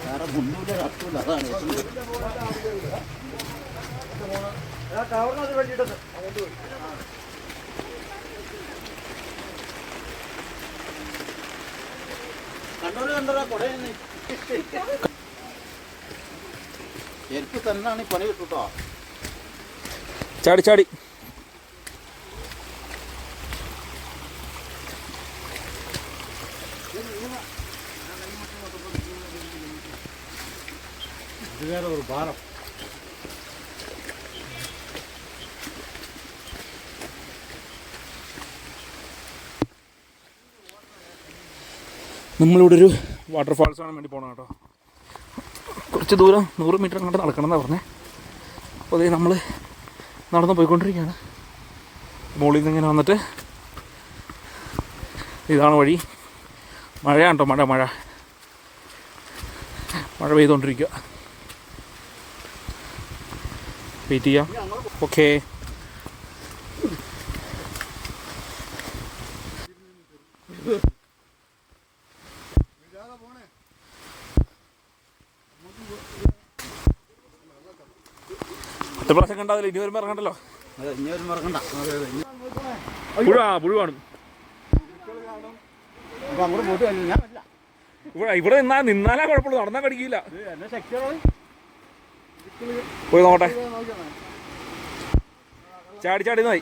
വേറെ മുന്നൂറ് അർത്ഥമില്ല. അതാണ് കണ്ണൂര് കണ്ടോ കൊടയെന്ന് എനിക്ക് തന്നെയാണ് ഈ പണി കിട്ടൂട്ടോ. ചാടി ചാടി ഇത് വേറെ ഒരു ഭാരം. നമ്മളിവിടെ ഒരു വാട്ടർഫാൾസ് കാണാൻ വേണ്ടി പോകണം കേട്ടോ. കുറച്ച് ദൂരം 100 മീറ്റർ അങ്ങോട്ട് നടക്കണം എന്നാണ് പറഞ്ഞത്. അപ്പോൾ അതേ നമ്മൾ നടന്ന് പോയിക്കൊണ്ടിരിക്കുകയാണ്. മുകളിൽ നിന്ന് ഇങ്ങനെ വന്നിട്ട് ഇതാണ് വഴി. മഴയാണ് കേട്ടോ, മഴ മഴ മഴ പെയ്തുകൊണ്ടിരിക്കുക. വെയിറ്റ് ചെയ്യാം. ഓക്കേ. എത്ര പ്രാവശ്യം കണ്ടാവില്ല, ഇനി വരുമ്പോൾ ഇറങ്ങണ്ടല്ലോ. ഇനി ഒരു മറക്കണ്ട. പുഴ കാണും. അങ്ങോട്ട് പോയിട്ട് ഞാൻ ഇവിടെ നിന്നാലാ കുഴപ്പമുള്ളൂ, നടന്നാൽ കടിക്കില്ല. പോയി നോക്കട്ടെ. ചാടി ചാടി നായി.